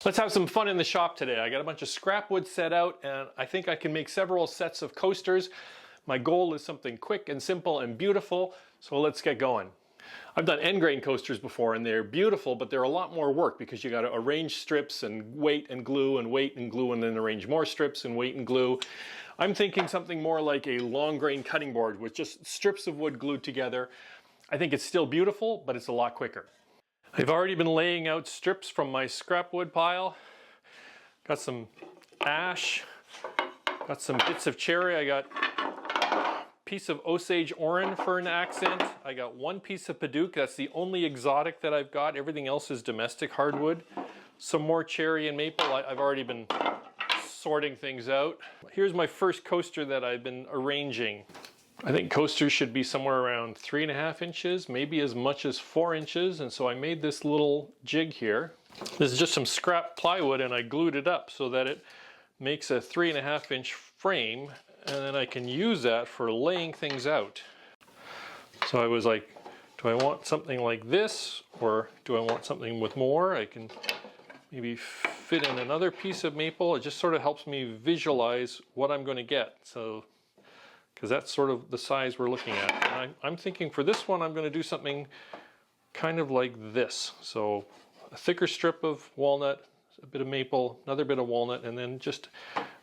Let's have some fun in the shop today. I got a bunch of scrap wood set out and I think I can make several sets of coasters. My goal is something quick and simple and beautiful, so let's get going. I've done end grain coasters before and they're beautiful, but they're a lot more work because you got to arrange strips and wait and glue and then arrange more strips and wait and glue. I'm thinking something more like a long grain cutting board with just strips of wood glued together. I think it's still beautiful, but it's a lot quicker. I've already been laying out strips from my scrap wood pile. Got some ash, got some bits of cherry. I got a piece of Osage orange for an accent. I got one piece of padauk. That's the only exotic that I've got. Everything else is domestic hardwood. Some more cherry and maple. I've already been sorting things out. Here's my first coaster that I've been arranging. I think coasters should be somewhere around 3.5 inches, maybe as much as 4 inches. And so I made this little jig here. This is just some scrap plywood and I glued it up so that it makes a 3.5 inch frame. And then I can use that for laying things out. So I was like, do I want something like this or do I want something with more? I can maybe fit in another piece of maple. It just sort of helps me visualize what I'm going to get. So, because that's sort of the size we're looking at. And I'm thinking for this one, I'm going to do something kind of like this. So a thicker strip of walnut, a bit of maple, another bit of walnut, and then just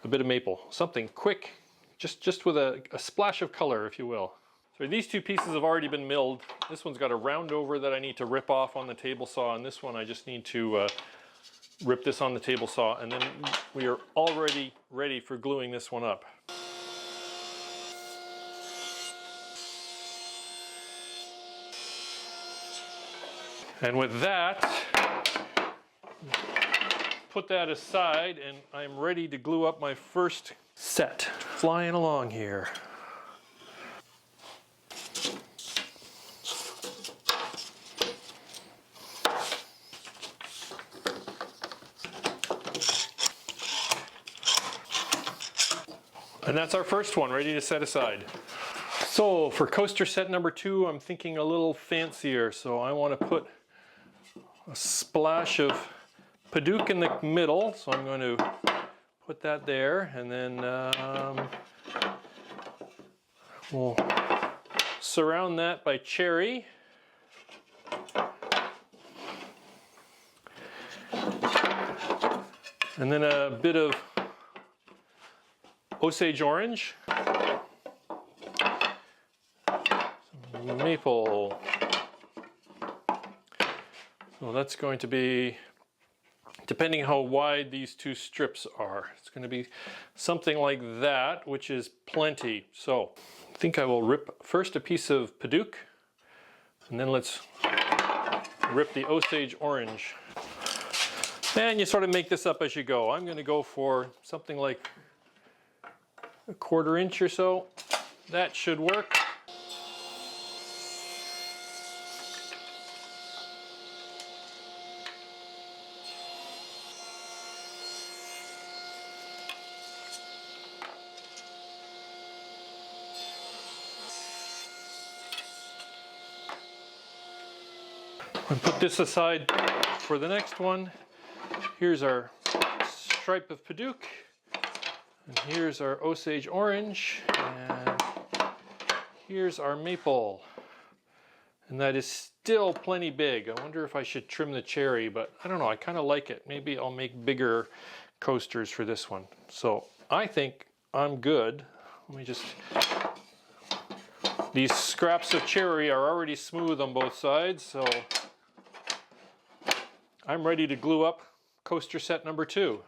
a bit of maple. Something quick, just with a splash of color, if you will. So these two pieces have already been milled. This one's got a round over that I need to rip off on the table saw, and this one I just need to rip this on the table saw, and then we are already ready for gluing this one up. And with that, put that aside and I'm ready to glue up my first set. Flying along here. And that's our first one, ready to set aside. So for coaster set number 2, I'm thinking a little fancier. So I want to put a splash of padauk in the middle, so I'm going to put that there, and then we'll surround that by cherry. And then a bit of Osage orange. Some maple. So that's going to be, depending how wide these two strips are, it's going to be something like that, which is plenty. So I think I will rip first a piece of padauk, and then let's rip the Osage orange. And you sort of make this up as you go. I'm going to go for something like 1/4 inch or so. That should work. And put this aside for the next one. Here's our stripe of padauk, and here's our Osage orange, and here's our maple. And that is still plenty big. I wonder if I should trim the cherry, but I don't know, I kind of like it. Maybe I'll make bigger coasters for this one. So I think I'm good. Let me just, these scraps of cherry are already smooth on both sides, so I'm ready to glue up coaster set number 2.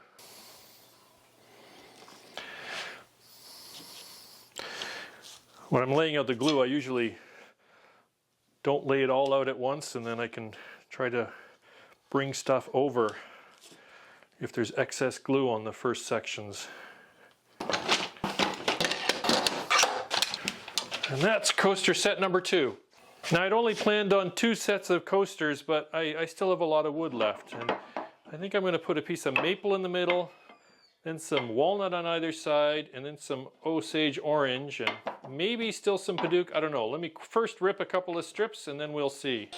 When I'm laying out the glue, I usually don't lay it all out at once, and then I can try to bring stuff over if there's excess glue on the first sections. And that's coaster set number 2. Now I'd only planned on 2 sets of coasters, but I still have a lot of wood left. And I think I'm going to put a piece of maple in the middle, then some walnut on either side, and then some Osage orange, and maybe still some padauk. I don't know. Let me first rip a couple of strips and then we'll see.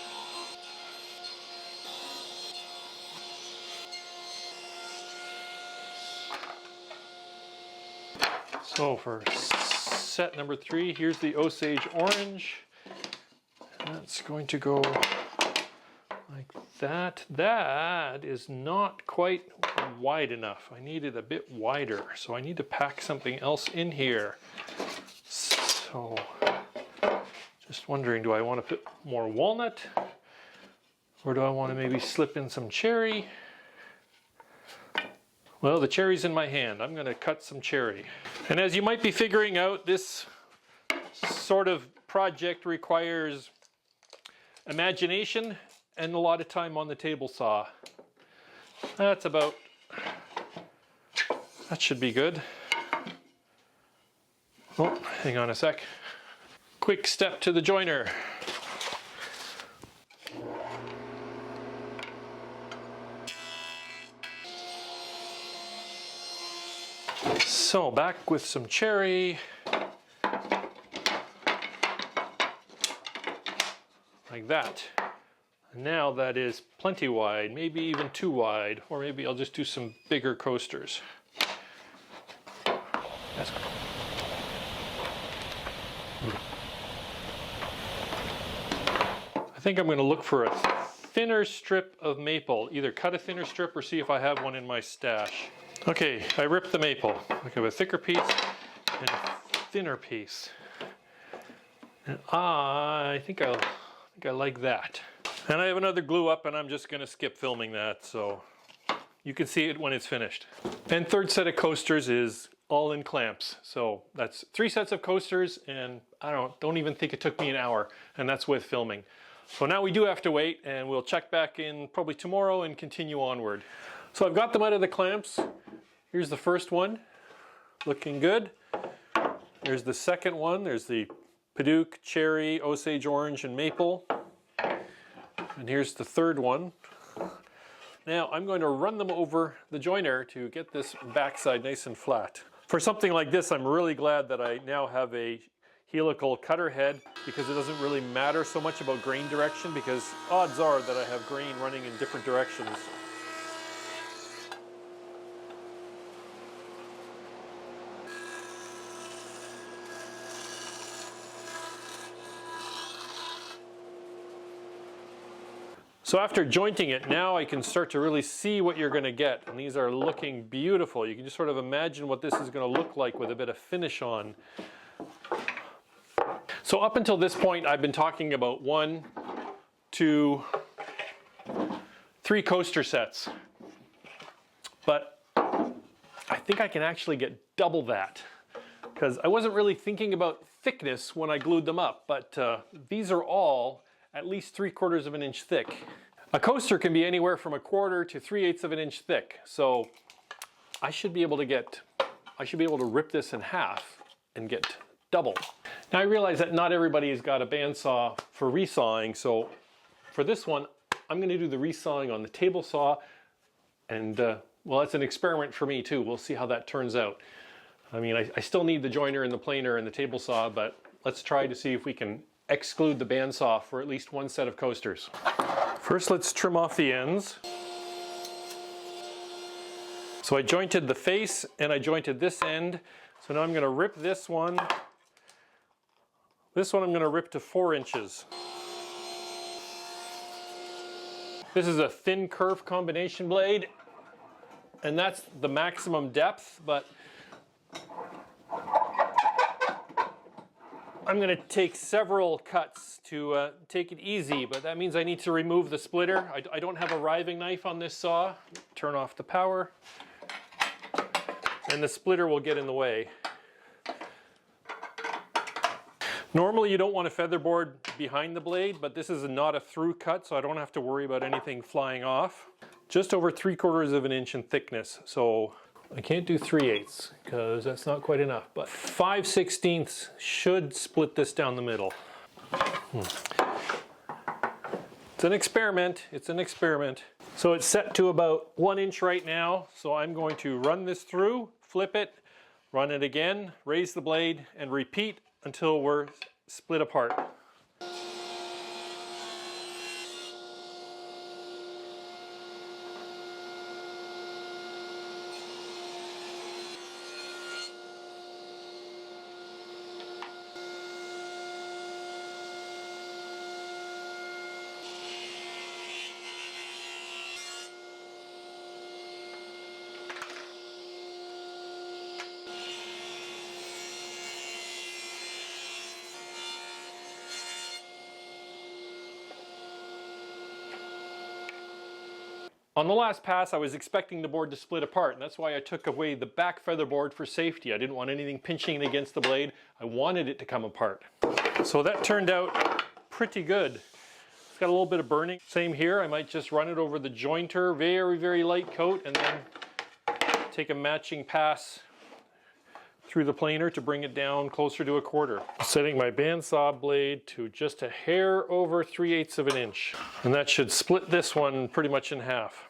So for set number 3, here's the Osage orange. That's going to go like that. That is not quite wide enough. I need it a bit wider, so I need to pack something else in here. So, just wondering, do I want to put more walnut? Or do I want to maybe slip in some cherry? Well, the cherry's in my hand. I'm going to cut some cherry. And as you might be figuring out, this sort of project requires imagination and a lot of time on the table saw. That should be good. Oh, hang on a sec. Quick step to the joiner. So back with some cherry. Like that. Now that is plenty wide, maybe even too wide, or maybe I'll just do some bigger coasters. That's cool. I think I'm going to look for a thinner strip of maple. Either cut a thinner strip or see if I have one in my stash. Okay, I ripped the maple. I have a thicker piece and a thinner piece. And I think I like that. And I have another glue up, and I'm just going to skip filming that, so you can see it when it's finished. And third set of coasters is all in clamps. So that's 3 sets of coasters, and I don't even think it took me an hour, and that's with filming. So now we do have to wait, and we'll check back in probably tomorrow and continue onward. So I've got them out of the clamps. Here's the first one, looking good. There's the second one. There's the Padauk, cherry, Osage orange, and maple. And here's the third one. Now I'm going to run them over the joiner to get this backside nice and flat. For something like this, I'm really glad that I now have a helical cutter head, because it doesn't really matter so much about grain direction, because odds are that I have grain running in different directions. So after jointing it, now I can start to really see what you're going to get. And these are looking beautiful. You can just sort of imagine what this is going to look like with a bit of finish on. So up until this point, I've been talking about 1, 2, 3 coaster sets. But I think I can actually get double that, because I wasn't really thinking about thickness when I glued them up. But these are all at least 3/4 of an inch thick. A coaster can be anywhere from 1/4 to 3/8 of an inch thick. So I should be able to rip this in half and get double. Now I realize that not everybody has got a bandsaw for resawing, so for this one I'm going to do the resawing on the table saw, and well, it's an experiment for me too. We'll see how that turns out. I mean, I still need the joiner and the planer and the table saw, but let's try to see if we can exclude the bandsaw for at least 1 set of coasters. First, let's trim off the ends. So I jointed the face and I jointed this end. So now I'm going to rip this one. This one I'm going to rip to 4 inches. This is a thin kerf combination blade, and that's the maximum depth, but I'm going to take several cuts to take it easy, but that means I need to remove the splitter. I don't have a riving knife on this saw. Turn off the power, and the splitter will get in the way. Normally you don't want a featherboard behind the blade, but this is not a through cut, so I don't have to worry about anything flying off. Just over 3/4 of an inch in thickness, so I can't do 3/8 because that's not quite enough, but 5/16 should split this down the middle. It's an experiment, it's an experiment. So it's set to about 1 inch right now, so I'm going to run this through, flip it, run it again, raise the blade, and repeat until we're split apart. On the last pass, I was expecting the board to split apart, and that's why I took away the back feather board for safety. I didn't want anything pinching against the blade. I wanted it to come apart. So that turned out pretty good. It's got a little bit of burning. Same here, I might just run it over the jointer, very, very light coat, and then take a matching pass through the planer to bring it down closer to a quarter. Setting my bandsaw blade to just a hair over 3/8 of an inch. And that should split this one pretty much in half.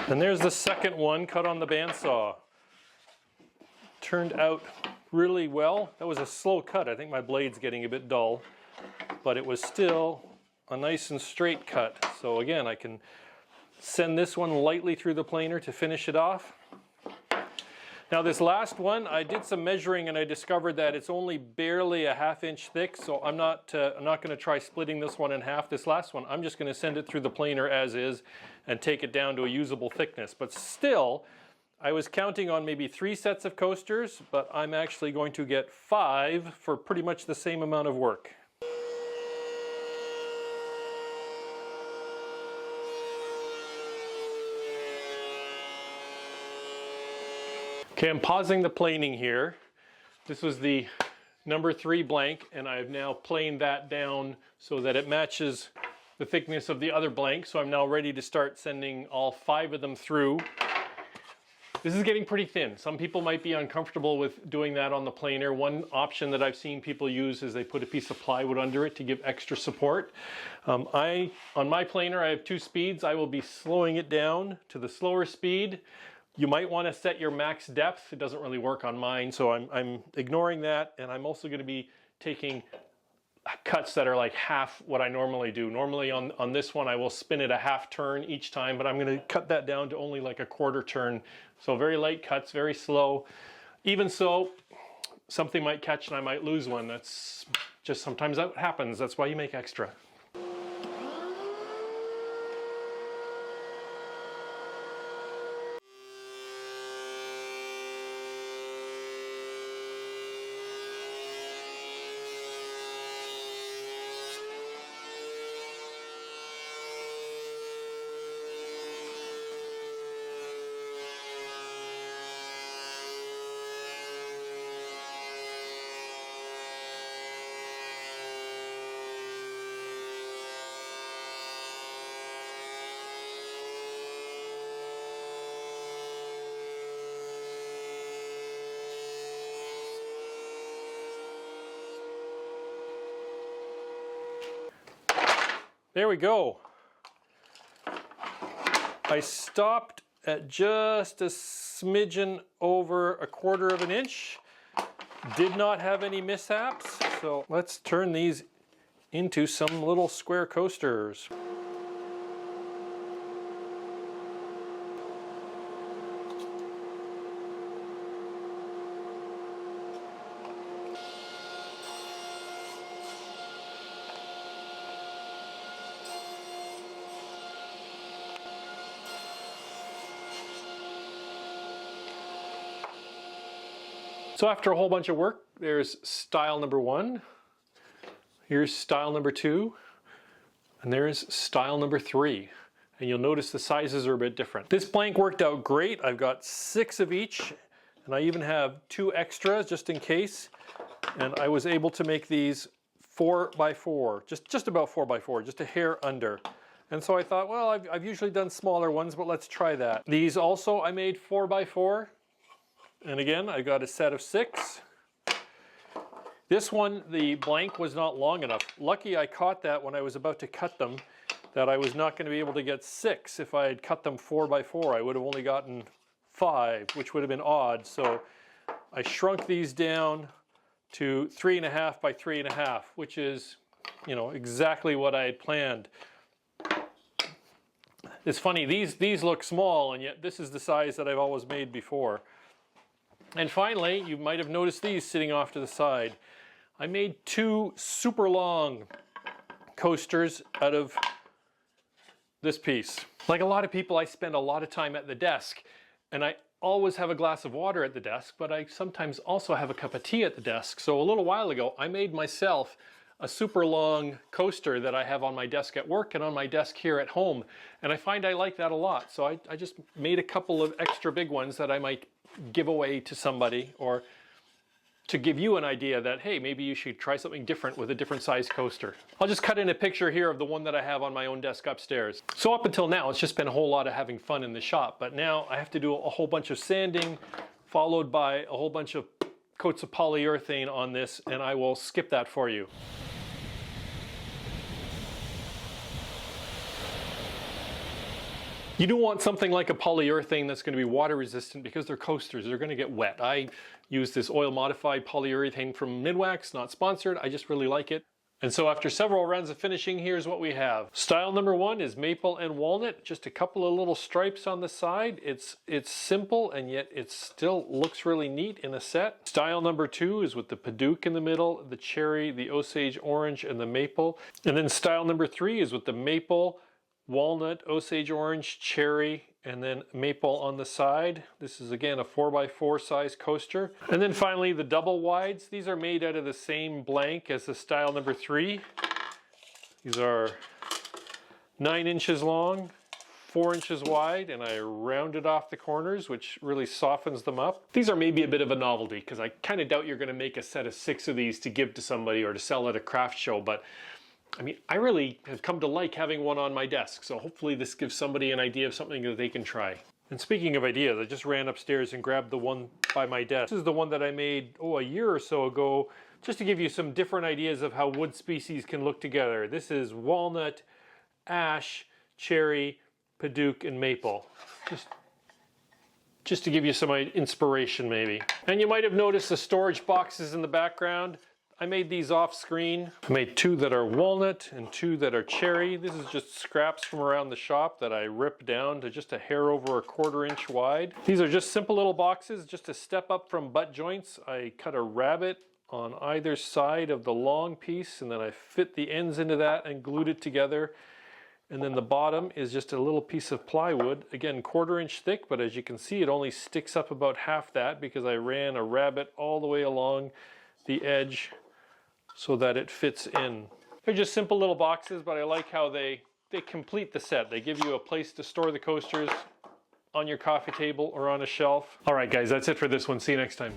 And there's the second one cut on the bandsaw. Turned out really well. That was a slow cut. I think my blade's getting a bit dull, but it was still a nice and straight cut. So again, I can send this one lightly through the planer to finish it off. Now this last one, I did some measuring and I discovered that it's only barely a 1/2 inch thick, so I'm not going to try splitting this one in half. This last one, I'm just going to send it through the planer as is and take it down to a usable thickness. But still, I was counting on maybe 3 sets of coasters, but I'm actually going to get 5 for pretty much the same amount of work. Okay, I'm pausing the planing here. This was the number 3 blank, and I've now planed that down so that it matches the thickness of the other blank. So I'm now ready to start sending all 5 of them through. This is getting pretty thin. Some people might be uncomfortable with doing that on the planer. One option that I've seen people use is they put a piece of plywood under it to give extra support. On my planer, I have 2 speeds. I will be slowing it down to the slower speed. You might want to set your max depth. It doesn't really work on mine, so I'm ignoring that, and I'm also going to be taking cuts that are like half what I normally do. Normally on this one I will spin it a 1/2 turn each time, but I'm going to cut that down to only like a 1/4 turn. So very light cuts, very slow. Even so, something might catch and I might lose one. That's just sometimes that happens. That's why you make extra. There we go. I stopped at just a smidgen over a 1/4 of an inch. Did not have any mishaps. So let's turn these into some little square coasters. So after a whole bunch of work, there's style number 1, here's style number 2, and there's style number 3. And you'll notice the sizes are a bit different. This blank worked out great. I've got 6 of each, and I even have 2 extras just in case. And I was able to make these 4x4, just about 4x4, just a hair under. And so I thought, well, I've usually done smaller ones, but let's try that. These also I made 4x4. And again, I got a set of 6. This one, the blank was not long enough. Lucky I caught that when I was about to cut them, that I was not going to be able to get 6. If I had cut them 4x4, I would have only gotten 5, which would have been odd. So I shrunk these down to 3.5 by 3.5, which is, you know, exactly what I had planned. It's funny, these look small, and yet this is the size that I've always made before. And finally, you might have noticed these sitting off to the side. I made 2 super long coasters out of this piece. Like a lot of people, I spend a lot of time at the desk, and I always have a glass of water at the desk, but I sometimes also have a cup of tea at the desk. So a little while ago, I made myself a super long coaster that I have on my desk at work and on my desk here at home. And I find I like that a lot. So I just made a couple of extra big ones that I might give away to somebody, or to give you an idea that, hey, maybe you should try something different with a different size coaster. I'll just cut in a picture here of the one that I have on my own desk upstairs. So up until now, it's just been a whole lot of having fun in the shop, but now I have to do a whole bunch of sanding, followed by a whole bunch of coats of polyurethane on this, and I will skip that for you. You do want something like a polyurethane that's going to be water resistant, because they're coasters, they're going to get wet. I use this oil modified polyurethane from Midwax, not sponsored, I just really like it. And so after several runs of finishing, here's what we have. Style number 1 is maple and walnut, just a couple of little stripes on the side. It's simple, and yet it still looks really neat in a set. Style number 2 is with the Padauk in the middle, the cherry, the Osage orange, and the maple. And then style number 3 is with the maple, walnut, Osage orange, cherry, and then maple on the side. This is again a 4x4 size coaster. And then finally the double wides. These are made out of the same blank as the style number 3. These are 9 inches long, 4 inches wide, and I rounded off the corners, which really softens them up. These are maybe a bit of a novelty, because I kind of doubt you're going to make a set of 6 of these to give to somebody or to sell at a craft show, but I mean, I really have come to like having one on my desk, so hopefully this gives somebody an idea of something that they can try. And speaking of ideas, I just ran upstairs and grabbed the one by my desk. This is the one that I made, a year or so ago, just to give you some different ideas of how wood species can look together. This is walnut, ash, cherry, Padauk, and maple. Just to give you some inspiration maybe. And you might have noticed the storage boxes in the background. I made these off screen. I made 2 that are walnut and 2 that are cherry. This is just scraps from around the shop that I ripped down to just a hair over a 1/4 inch wide. These are just simple little boxes, just a step up from butt joints. I cut a rabbet on either side of the long piece, and then I fit the ends into that and glued it together. And then the bottom is just a little piece of plywood, again 1/4 inch thick, but as you can see it only sticks up about half that, because I ran a rabbet all the way along the edge so that it fits in. They're just simple little boxes, but I like how they complete the set. They give you a place to store the coasters on your coffee table or on a shelf. All right guys, that's it for this one. See you next time.